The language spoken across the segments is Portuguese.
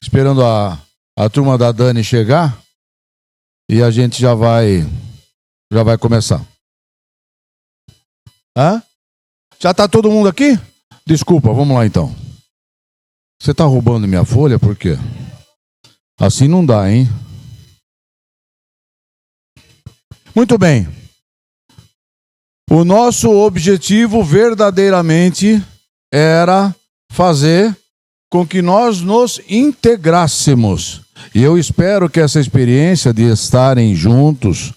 esperando a turma da Dani chegar e a gente já vai começar. Hã? Já tá todo mundo aqui? Desculpa, vamos lá então. Você tá roubando minha folha por quê? Assim não dá, hein? Muito bem. O nosso objetivo verdadeiramente era fazer com que nós nos integrássemos. E eu espero que essa experiência de estarem juntos,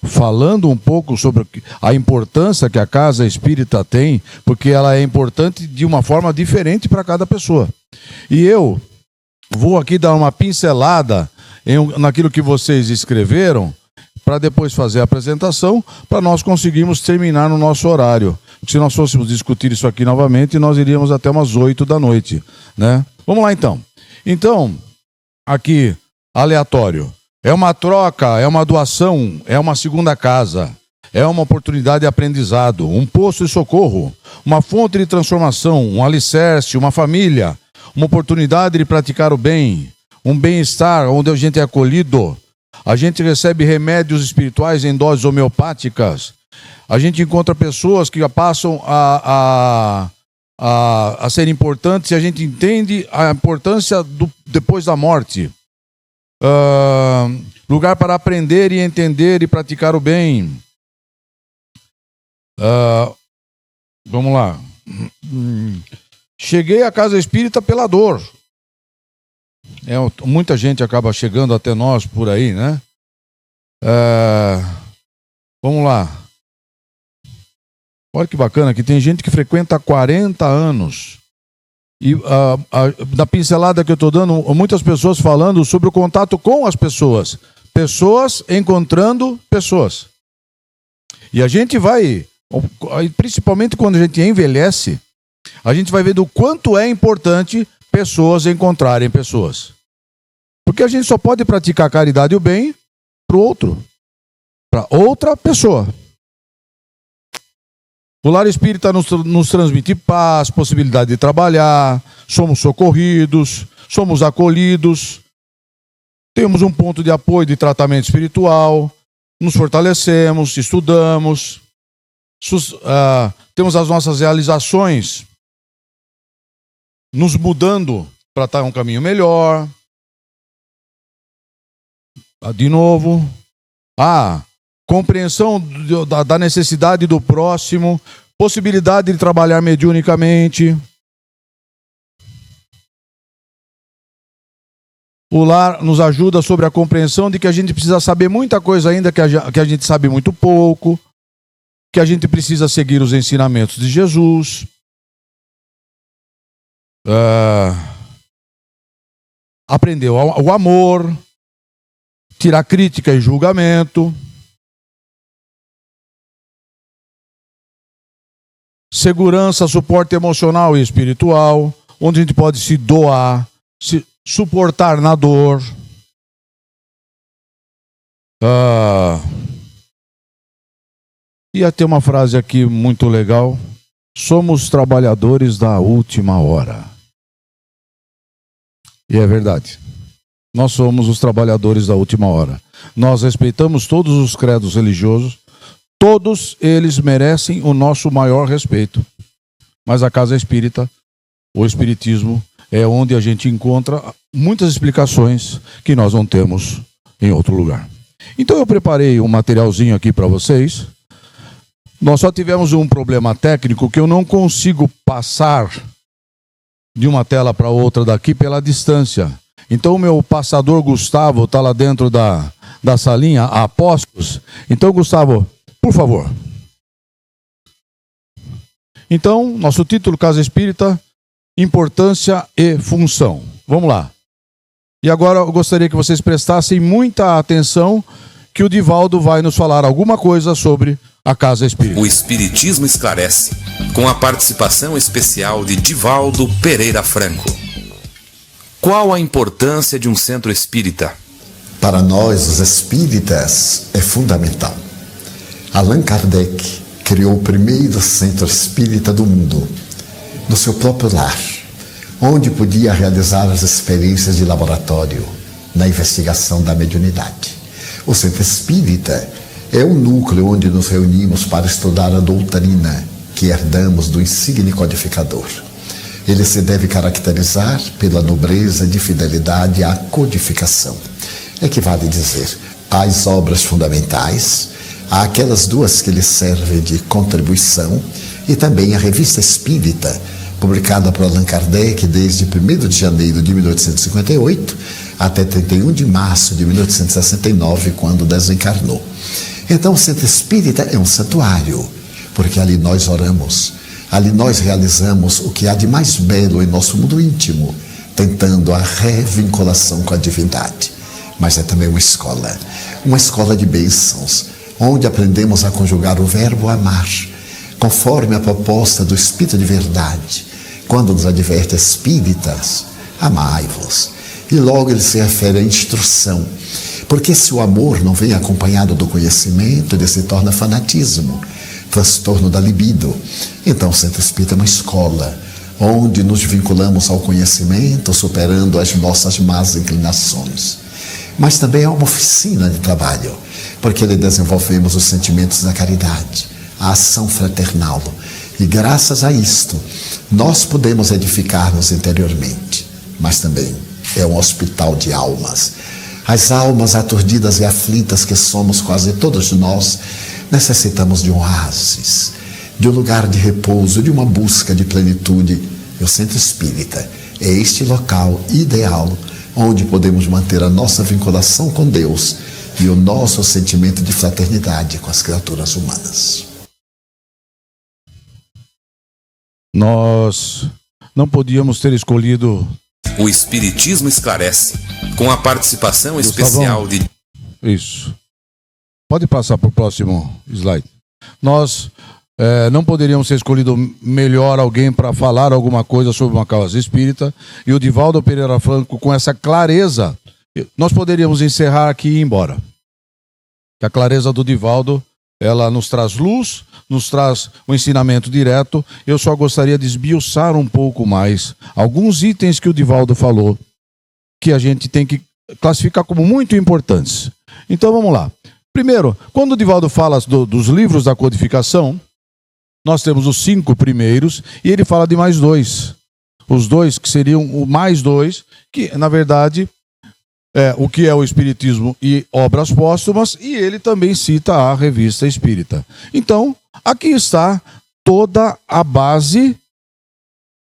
falando um pouco sobre a importância que a casa espírita tem, porque ela é importante de uma forma diferente para cada pessoa. E eu vou aqui dar uma pincelada naquilo que vocês escreveram, para depois fazer a apresentação, para nós conseguirmos terminar no nosso horário. Se nós fôssemos discutir isso aqui novamente, nós iríamos até umas 8 da noite, né? Vamos lá então. Então, aqui, aleatório. É uma troca, é uma doação, é uma segunda casa, é uma oportunidade de aprendizado, um posto de socorro, uma fonte de transformação, um alicerce, uma família, uma oportunidade de praticar o bem, um bem-estar onde a gente é acolhido. A gente recebe remédios espirituais em doses homeopáticas. A gente encontra pessoas que passam a ser importantes e a gente entende a importância depois da morte. Lugar para aprender e entender e praticar o bem. Vamos lá. Cheguei à casa espírita pela dor. Muita gente acaba chegando até nós por aí, né? Vamos lá. Olha que bacana, que tem gente que frequenta há 40 anos. E na pincelada que eu estou dando, muitas pessoas falando sobre o contato com as pessoas. Pessoas encontrando pessoas. E a gente vai, principalmente quando a gente envelhece, a gente vai ver do quanto é importante pessoas encontrarem pessoas. Porque a gente só pode praticar a caridade e o bem para o outro. Para outra pessoa. O lar espírita nos transmite paz, possibilidade de trabalhar, somos socorridos, somos acolhidos, temos um ponto de apoio de tratamento espiritual, nos fortalecemos, estudamos, temos as nossas realizações nos mudando para estar um caminho melhor. De novo. Compreensão da necessidade do próximo, possibilidade de trabalhar mediunicamente. O lar nos ajuda sobre a compreensão de que a gente precisa saber muita coisa ainda, que a gente sabe muito pouco, que a gente precisa seguir os ensinamentos de Jesus. Aprender o amor, tirar crítica e julgamento. Segurança, suporte emocional e espiritual, onde a gente pode se doar, se suportar na dor. Ia ter uma frase aqui muito legal. Somos trabalhadores da última hora. E é verdade. Nós somos os trabalhadores da última hora. Nós respeitamos todos os credos religiosos. Todos eles merecem o nosso maior respeito. Mas a casa espírita, o espiritismo, é onde a gente encontra muitas explicações que nós não temos em outro lugar. Então eu preparei um materialzinho aqui para vocês. Nós só tivemos um problema técnico que eu não consigo passar de uma tela para outra daqui pela distância. Então o meu passador Gustavo está lá dentro da salinha, a postos. Então, Gustavo, por favor. Então, nosso título, Casa Espírita, Importância e Função. Vamos lá. E agora eu gostaria que vocês prestassem muita atenção, que o Divaldo vai nos falar alguma coisa sobre a Casa Espírita. O Espiritismo Esclarece, com a participação especial de Divaldo Pereira Franco. Qual a importância de um centro espírita? Para nós, os espíritas, é fundamental. Allan Kardec criou o primeiro centro espírita do mundo, no seu próprio lar, onde podia realizar as experiências de laboratório na investigação da mediunidade. O Centro Espírita é o núcleo onde nos reunimos para estudar a doutrina que herdamos do insigne codificador. Ele se deve caracterizar pela nobreza de fidelidade à codificação. Equivale dizer, às obras fundamentais, àquelas duas que lhe servem de contribuição, e também a Revista Espírita, publicada por Allan Kardec desde 1º de janeiro de 1858 até 31 de março de 1869, quando desencarnou. Então, o Centro Espírita é um santuário, porque ali nós oramos, ali nós realizamos o que há de mais belo em nosso mundo íntimo, tentando a revinculação com a divindade. Mas é também uma escola de bênçãos, onde aprendemos a conjugar o verbo amar, conforme a proposta do Espírito de Verdade, quando nos adverte: espíritas, amai-vos. E logo ele se refere à instrução, porque se o amor não vem acompanhado do conhecimento, ele se torna fanatismo, transtorno da libido. Então o Centro Espírita é uma escola, onde nos vinculamos ao conhecimento, superando as nossas más inclinações. Mas também é uma oficina de trabalho, porque ali desenvolvemos os sentimentos da caridade, a ação fraternal, e graças a isto, nós podemos edificar-nos interiormente, mas também é um hospital de almas. As almas aturdidas e aflitas que somos quase todos nós, necessitamos de um oásis, de um lugar de repouso, de uma busca de plenitude. E o Centro Espírita é este local ideal, onde podemos manter a nossa vinculação com Deus e o nosso sentimento de fraternidade com as criaturas humanas. Nós não podíamos ter escolhido... O Espiritismo Esclarece, com a participação especial de... Isso. Pode passar para o próximo slide. Nós não poderíamos ter escolhido melhor alguém para falar alguma coisa sobre uma causa espírita, e o Divaldo Pereira Franco, com essa clareza, nós poderíamos encerrar aqui e ir embora. A clareza do Divaldo, ela nos traz luz, nos traz um ensinamento direto. Eu só gostaria de esmiuçar um pouco mais alguns itens que o Divaldo falou, que a gente tem que classificar como muito importantes. Então vamos lá. Primeiro, quando o Divaldo fala dos livros da codificação, nós temos os 5 primeiros e ele fala de mais 2. Os 2 que seriam o mais 2, que na verdade é o que é o Espiritismo e obras póstumas, e ele também cita a Revista Espírita. Então, aqui está toda a base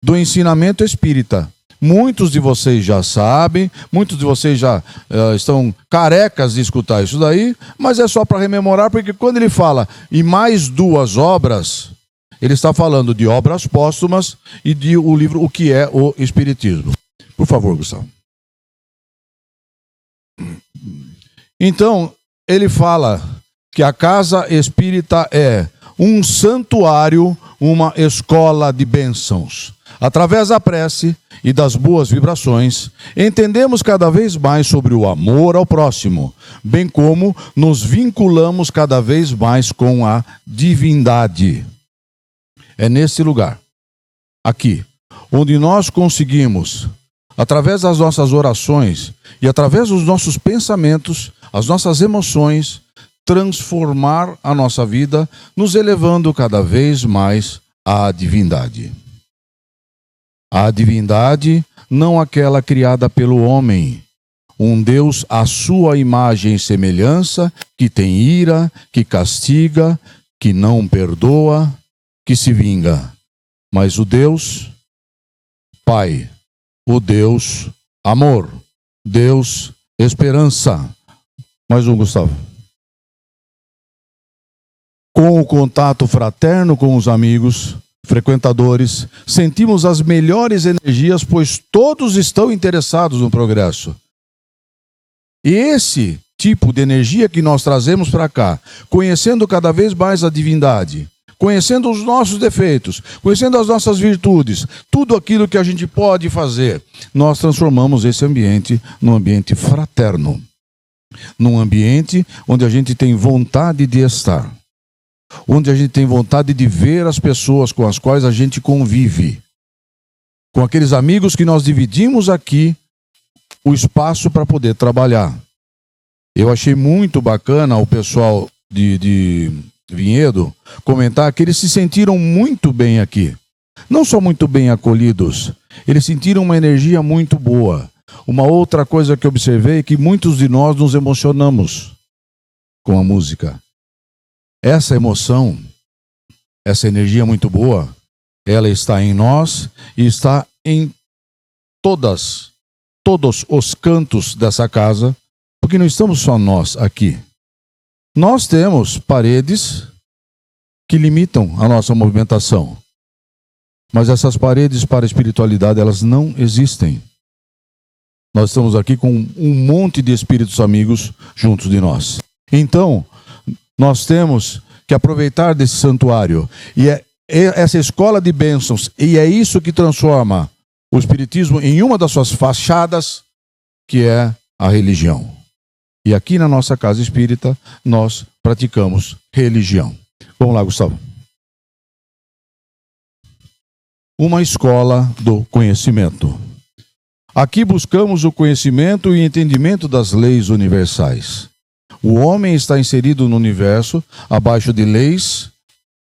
do ensinamento espírita. Muitos de vocês já sabem, muitos de vocês já estão carecas de escutar isso daí, mas é só para rememorar, porque quando ele fala em mais 2 obras, ele está falando de obras póstumas e de o livro O que é o Espiritismo. Por favor, Gustavo. Então, ele fala que a casa espírita é um santuário, uma escola de bênçãos. Através da prece e das boas vibrações, entendemos cada vez mais sobre o amor ao próximo, bem como nos vinculamos cada vez mais com a divindade. É nesse lugar, aqui, onde nós conseguimos, através das nossas orações e através dos nossos pensamentos, as nossas emoções, transformar a nossa vida, nos elevando cada vez mais à divindade. A divindade, não aquela criada pelo homem, um Deus à sua imagem e semelhança, que tem ira, que castiga, que não perdoa, que se vinga, mas o Deus Pai, o Deus amor, Deus esperança. Mais um, Gustavo. Com o contato fraterno com os amigos, frequentadores, sentimos as melhores energias, pois todos estão interessados no progresso. E esse tipo de energia que nós trazemos para cá, conhecendo cada vez mais a divindade, conhecendo os nossos defeitos, conhecendo as nossas virtudes, tudo aquilo que a gente pode fazer, nós transformamos esse ambiente num ambiente fraterno, num ambiente onde a gente tem vontade de estar, onde a gente tem vontade de ver as pessoas com as quais a gente convive. com aqueles amigos que nós dividimos aqui o espaço para poder trabalhar. Eu achei muito bacana o pessoal de Vinhedo comentar que eles se sentiram muito bem aqui. Não só muito bem acolhidos, eles sentiram uma energia muito boa. Uma outra coisa que observei é que muitos de nós nos emocionamos com a música. Essa emoção, essa energia muito boa, ela está em nós e está em todos os cantos dessa casa, porque não estamos só nós aqui. Nós temos paredes que limitam a nossa movimentação. Mas essas paredes para a espiritualidade, elas não existem. Nós estamos aqui com um monte de espíritos amigos juntos de nós. Então, nós temos que aproveitar desse santuário. E é essa escola de bênçãos, e é isso que transforma o espiritismo em uma das suas fachadas, que é a religião. E aqui na nossa casa espírita, nós praticamos religião. Vamos lá, Gustavo. Uma escola do conhecimento. Aqui buscamos o conhecimento e entendimento das leis universais. O homem está inserido no universo abaixo de leis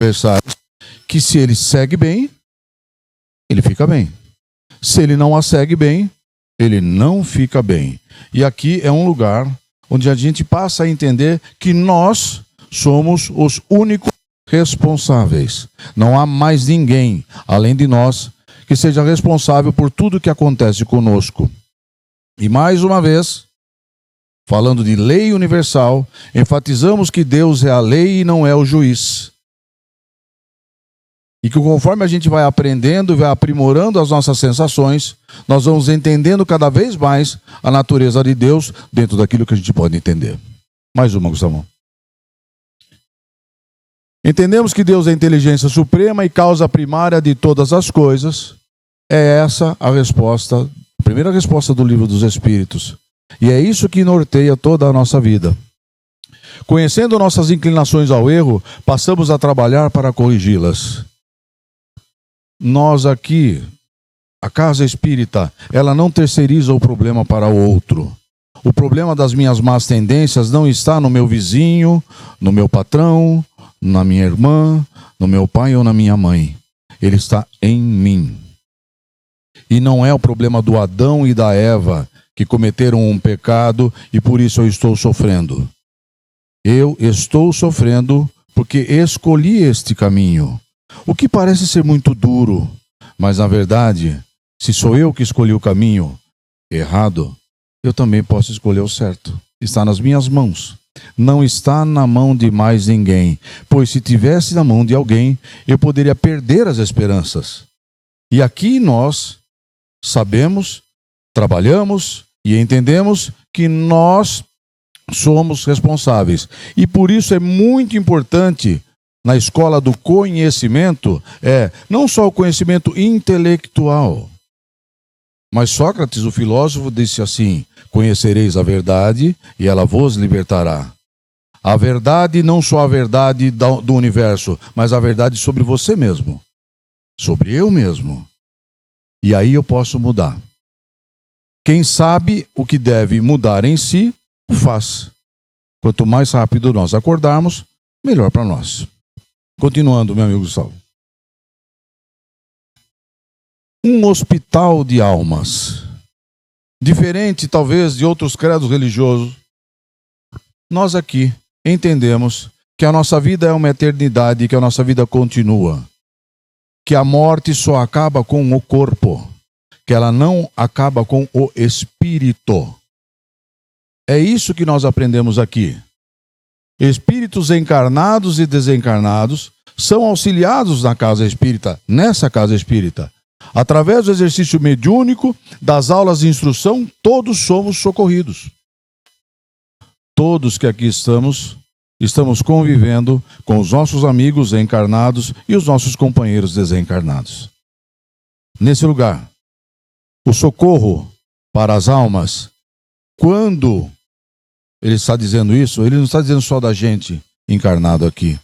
universais que, se ele segue bem, ele fica bem. Se ele não a segue bem, ele não fica bem. E aqui é um lugar onde a gente passa a entender que nós somos os únicos responsáveis. Não há mais ninguém, além de nós, que seja responsável por tudo que acontece conosco. E mais uma vez, falando de lei universal, enfatizamos que Deus é a lei e não é o juiz. E que conforme a gente vai aprendendo e vai aprimorando as nossas sensações, nós vamos entendendo cada vez mais a natureza de Deus dentro daquilo que a gente pode entender. Mais uma, Gustavo. Entendemos que Deus é a inteligência suprema e causa primária de todas as coisas. É essa a resposta, a primeira resposta do Livro dos Espíritos. E é isso que norteia toda a nossa vida. Conhecendo nossas inclinações ao erro, passamos a trabalhar para corrigi-las. Nós aqui, a casa espírita, ela não terceiriza o problema para o outro. O problema das minhas más tendências não está no meu vizinho, no meu patrão, na minha irmã, no meu pai ou na minha mãe. Ele está em mim. E não é o problema do Adão e da Eva que cometeram um pecado e por isso eu estou sofrendo. Eu estou sofrendo porque escolhi este caminho. O que parece ser muito duro, mas na verdade, se sou eu que escolhi o caminho errado, eu também posso escolher o certo. Está nas minhas mãos. Não está na mão de mais ninguém, pois se tivesse na mão de alguém, eu poderia perder as esperanças. E aqui nós sabemos, trabalhamos e entendemos que nós somos responsáveis. E por isso é muito importante, na escola do conhecimento, não só o conhecimento intelectual, mas Sócrates, o filósofo, disse assim: conhecereis a verdade e ela vos libertará. A verdade, não só a verdade do universo, mas a verdade sobre você mesmo, sobre eu mesmo. E aí eu posso mudar. Quem sabe o que deve mudar em si, o faz. Quanto mais rápido nós acordarmos, melhor para nós. Continuando, meu amigo Gustavo. Um hospital de almas. Diferente, talvez, de outros credos religiosos, nós aqui entendemos que a nossa vida é uma eternidade, que a nossa vida continua. Que a morte só acaba com o corpo, que ela não acaba com o espírito. É isso que nós aprendemos aqui. Espíritos encarnados e desencarnados são auxiliados na casa espírita, nessa casa espírita. Através do exercício mediúnico, das aulas de instrução, todos somos socorridos. Todos que aqui estamos convivendo com os nossos amigos encarnados e os nossos companheiros desencarnados. Nesse lugar, o socorro para as almas, quando ele está dizendo isso, ele não está dizendo só da gente encarnado aqui.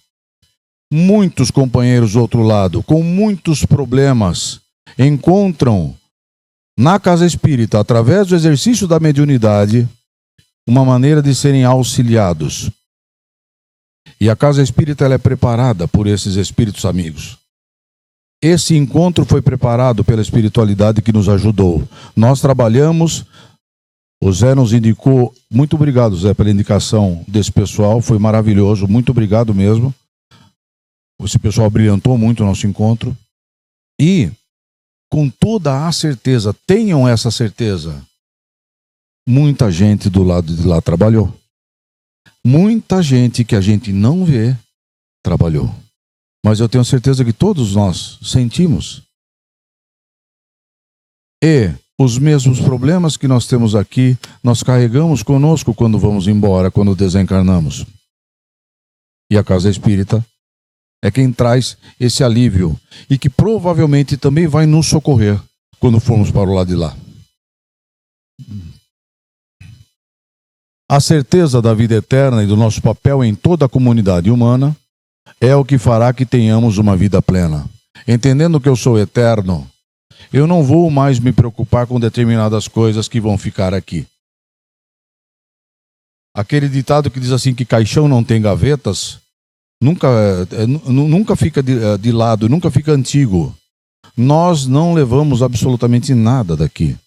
Muitos companheiros do outro lado, com muitos problemas, encontram na casa espírita, através do exercício da mediunidade, uma maneira de serem auxiliados. E a casa espírita ela é preparada por esses espíritos amigos. Esse encontro foi preparado pela espiritualidade que nos ajudou. Nós trabalhamos, o Zé nos indicou, muito obrigado, Zé, pela indicação desse pessoal, foi maravilhoso, muito obrigado mesmo. Esse pessoal brilhantou muito o nosso encontro. E, com toda a certeza, tenham essa certeza, muita gente do lado de lá trabalhou. Muita gente que a gente não vê trabalhou. Mas eu tenho certeza que todos nós sentimos. E os mesmos problemas que nós temos aqui, nós carregamos conosco quando vamos embora, quando desencarnamos. E a casa espírita é quem traz esse alívio e que provavelmente também vai nos socorrer quando formos para o lado de lá. A certeza da vida eterna e do nosso papel em toda a comunidade humana é o que fará que tenhamos uma vida plena. Entendendo que eu sou eterno, eu não vou mais me preocupar com determinadas coisas que vão ficar aqui. Aquele ditado que diz assim que caixão não tem gavetas, nunca fica de lado, nunca fica antigo. Nós não levamos absolutamente nada daqui.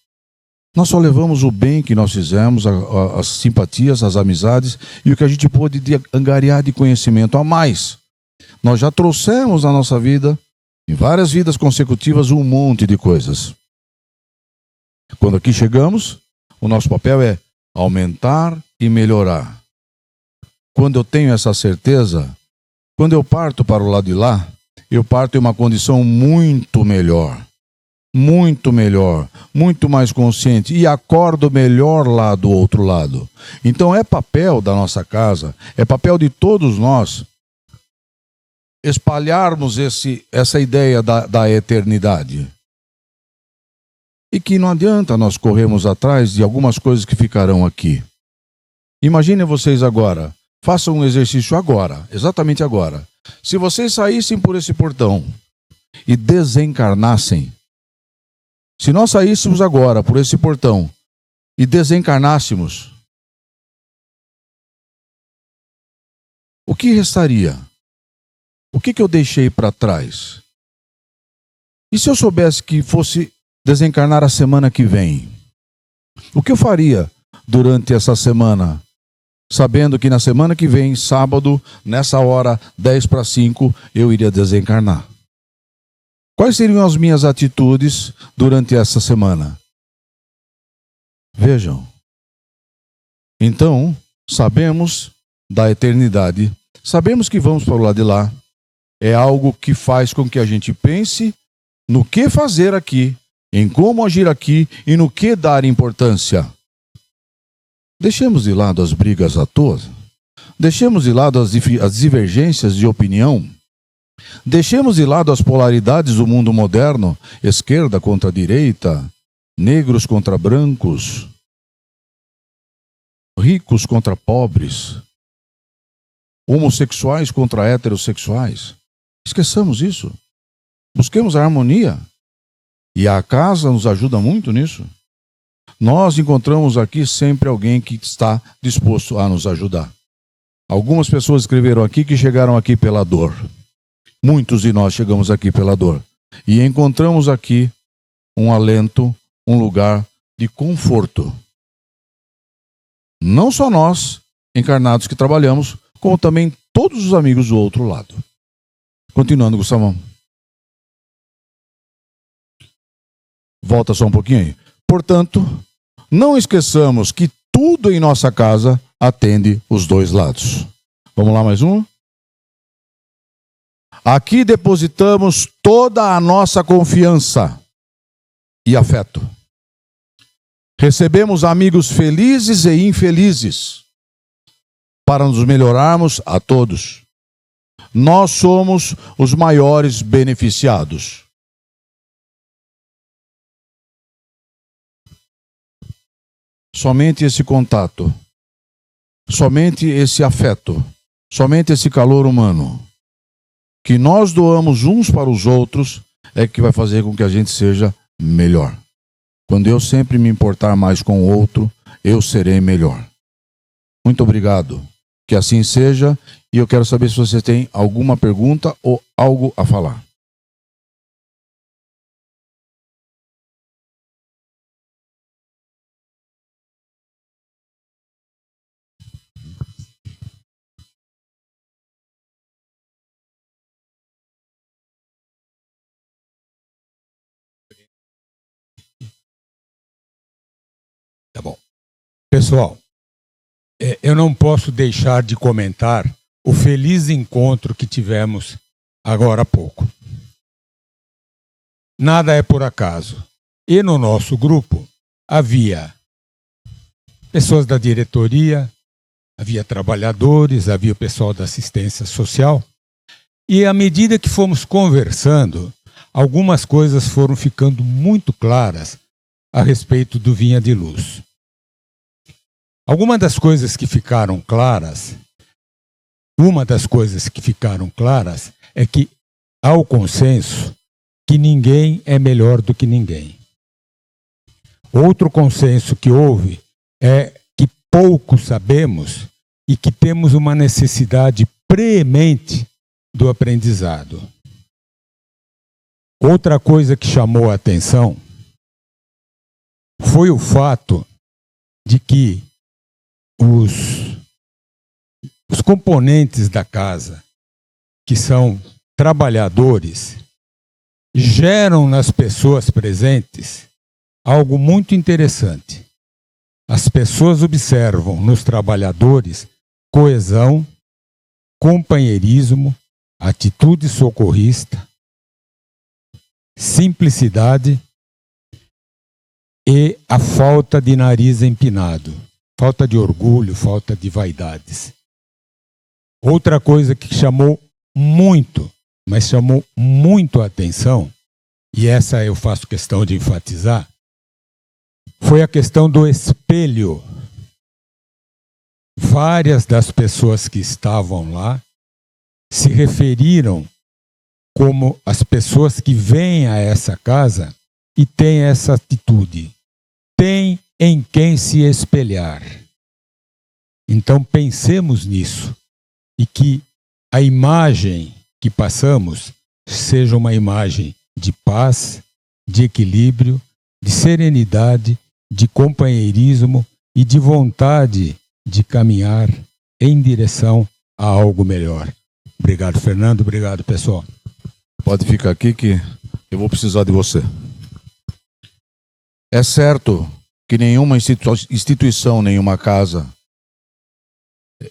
Nós só levamos o bem que nós fizemos, as simpatias, as amizades e o que a gente pôde angariar de conhecimento a mais. Nós já trouxemos na nossa vida, em várias vidas consecutivas, um monte de coisas. Quando aqui chegamos, o nosso papel é aumentar e melhorar. Quando eu tenho essa certeza, quando eu parto para o lado de lá, eu parto em uma condição muito melhor, muito mais consciente e acordo melhor lá do outro lado. Então é papel da nossa casa, é papel de todos nós espalharmos essa ideia da eternidade. E que não adianta nós corrermos atrás de algumas coisas que ficarão aqui. Imaginem vocês agora, façam um exercício agora, exatamente agora. Se vocês saíssem por esse portão e desencarnassem, se nós saíssemos agora por esse portão e desencarnássemos, o que restaria? O que eu deixei para trás? E se eu soubesse que fosse desencarnar a semana que vem? O que eu faria durante essa semana? Sabendo que na semana que vem, sábado, nessa hora, 4:50, eu iria desencarnar. Quais seriam as minhas atitudes durante essa semana? Vejam. Então, sabemos da eternidade, sabemos que vamos para o lado de lá. É algo que faz com que a gente pense no que fazer aqui, em como agir aqui e no que dar importância. Deixemos de lado as brigas à toa. Deixemos de lado as divergências de opinião. Deixemos de lado as polaridades do mundo moderno, esquerda contra direita, negros contra brancos, ricos contra pobres, homossexuais contra heterossexuais. Esqueçamos isso. Busquemos a harmonia. E a casa nos ajuda muito nisso. Nós encontramos aqui sempre alguém que está disposto a nos ajudar. Algumas pessoas escreveram aqui que chegaram aqui pela dor. Muitos de nós chegamos aqui pela dor. E encontramos aqui um alento, um lugar de conforto. Não só nós, encarnados que trabalhamos, como também todos os amigos do outro lado. Continuando, Gustavão. Volta só um pouquinho aí. Portanto, não esqueçamos que tudo em nossa casa atende os dois lados. Vamos lá, mais um? Aqui depositamos toda a nossa confiança e afeto. Recebemos amigos felizes e infelizes para nos melhorarmos a todos. Nós somos os maiores beneficiados. Somente esse contato, somente esse afeto, somente esse calor humano que nós doamos uns para os outros é que vai fazer com que a gente seja melhor. Quando eu sempre me importar mais com o outro, eu serei melhor. Muito obrigado. Que assim seja. E eu quero saber se você tem alguma pergunta ou algo a falar. Tá bom. Pessoal, eu não posso deixar de comentar o feliz encontro que tivemos agora há pouco. Nada é por acaso. E no nosso grupo havia pessoas da diretoria, havia trabalhadores, havia o pessoal da assistência social. E à medida que fomos conversando, algumas coisas foram ficando muito claras a respeito do Vinha de Luz. Uma das coisas que ficaram claras é que há o consenso que ninguém é melhor do que ninguém. Outro consenso que houve é que pouco sabemos e que temos uma necessidade preemente do aprendizado. Outra coisa que chamou a atenção foi o fato de que os componentes da casa, que são trabalhadores, geram nas pessoas presentes algo muito interessante. As pessoas observam nos trabalhadores coesão, companheirismo, atitude socorrista, simplicidade e a falta de nariz empinado, falta de orgulho, falta de vaidades. Outra coisa que chamou muito a atenção, e essa eu faço questão de enfatizar, foi a questão do espelho. Várias das pessoas que estavam lá se referiram como as pessoas que vêm a essa casa e têm essa atitude. Tem em quem se espelhar. Então pensemos nisso e que a imagem que passamos seja uma imagem de paz, de equilíbrio, de serenidade, de companheirismo e de vontade de caminhar em direção a algo melhor. Obrigado, Fernando. Obrigado, pessoal. Pode ficar aqui que eu vou precisar de você. É certo que nenhuma instituição, nenhuma casa,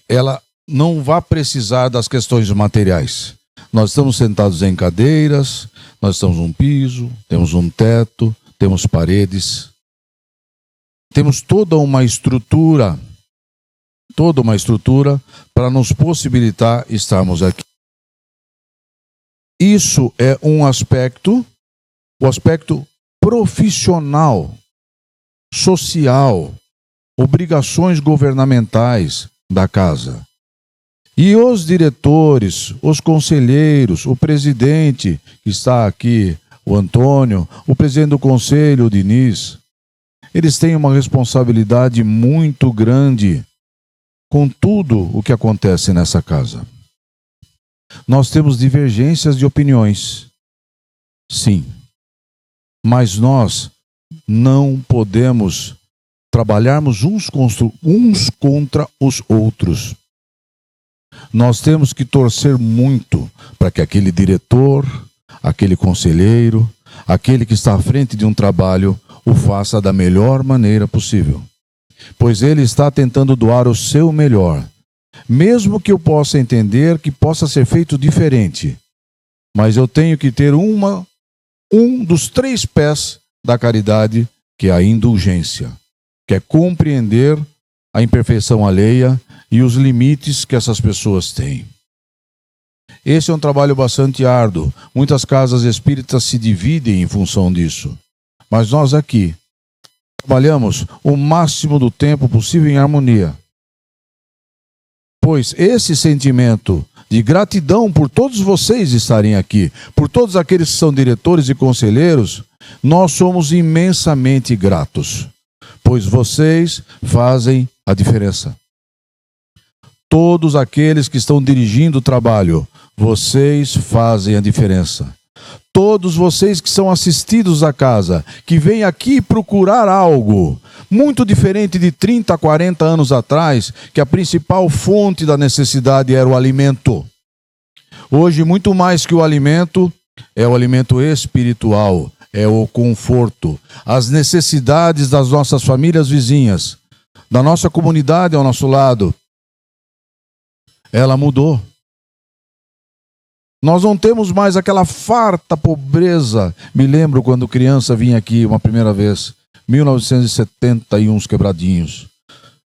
ela não vai precisar das questões materiais. Nós estamos sentados em cadeiras, nós temos um piso, temos um teto, temos paredes, temos toda uma estrutura para nos possibilitar estarmos aqui. Isso é um aspecto, o aspecto profissional, social, obrigações governamentais da casa. E os diretores, os conselheiros, o presidente que está aqui, o Antônio, o presidente do conselho, o Diniz, eles têm uma responsabilidade muito grande com tudo o que acontece nessa casa. Nós temos divergências de opiniões, sim, mas nós não podemos trabalharmos uns contra os outros. Nós temos que torcer muito para que aquele diretor, aquele conselheiro, aquele que está à frente de um trabalho, o faça da melhor maneira possível. Pois ele está tentando doar o seu melhor. Mesmo que eu possa entender que possa ser feito diferente. Mas eu tenho que ter um dos 3 pés da caridade, que é a indulgência. Que é compreender a imperfeição alheia e os limites que essas pessoas têm. Esse é um trabalho bastante árduo. Muitas casas espíritas se dividem em função disso. Mas nós aqui trabalhamos o máximo do tempo possível em harmonia. Pois esse sentimento de gratidão por todos vocês estarem aqui, por todos aqueles que são diretores e conselheiros, nós somos imensamente gratos, pois vocês fazem a diferença. Todos aqueles que estão dirigindo o trabalho, vocês fazem a diferença. Todos vocês que são assistidos à casa, que vêm aqui procurar algo, muito diferente de 30, 40 anos atrás, que a principal fonte da necessidade era o alimento. Hoje, muito mais que o alimento, é o alimento espiritual, é o conforto, as necessidades das nossas famílias vizinhas, da nossa comunidade ao nosso lado. Ela mudou. Nós não temos mais aquela farta pobreza. Me lembro quando criança vinha aqui uma primeira vez, 1971, uns quebradinhos.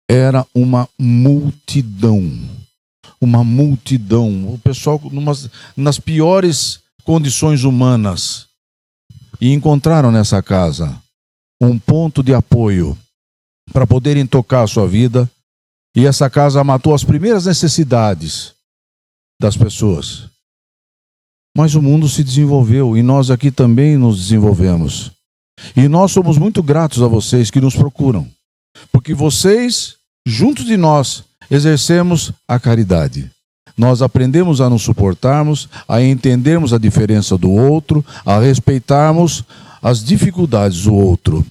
Era uma multidão. Uma multidão. O pessoal nas piores condições humanas. E encontraram nessa casa um ponto de apoio para poderem tocar a sua vida. E essa casa matou as primeiras necessidades das pessoas. Mas o mundo se desenvolveu e nós aqui também nos desenvolvemos. E nós somos muito gratos a vocês que nos procuram. Porque vocês, juntos de nós, exercemos a caridade. Nós aprendemos a nos suportarmos, a entendermos a diferença do outro, a respeitarmos as dificuldades do outro.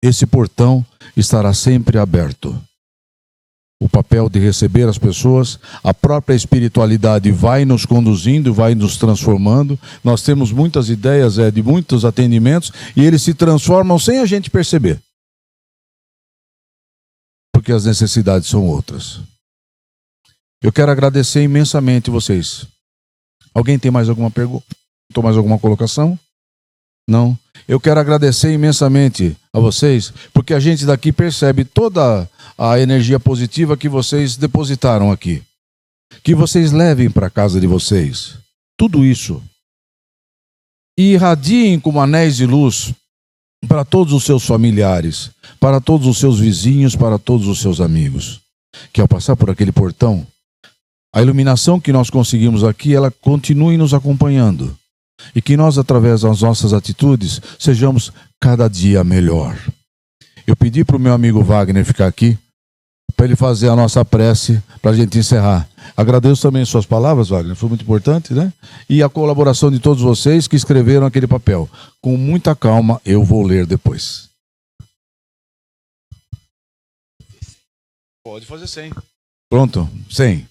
Esse portão estará sempre aberto. O papel de receber as pessoas, a própria espiritualidade vai nos conduzindo, vai nos transformando. Nós temos muitas ideias de muitos atendimentos e eles se transformam sem a gente perceber. Porque as necessidades são outras. Eu quero agradecer imensamente vocês. Alguém tem mais alguma pergunta? Tem mais alguma colocação? Não? Eu quero agradecer imensamente a vocês, porque a gente daqui percebe toda a energia positiva que vocês depositaram aqui. Que vocês levem para a casa de vocês. Tudo isso. E irradiem como anéis de luz para todos os seus familiares, para todos os seus vizinhos, para todos os seus amigos. Que ao passar por aquele portão, a iluminação que nós conseguimos aqui, ela continue nos acompanhando. E que nós, através das nossas atitudes, sejamos cada dia melhor. Eu pedi para o meu amigo Wagner ficar aqui, para ele fazer a nossa prece, para a gente encerrar. Agradeço também suas palavras, Wagner, foi muito importante, né? E a colaboração de todos vocês que escreveram aquele papel. Com muita calma, eu vou ler depois. Pode fazer 100. Pronto, 100.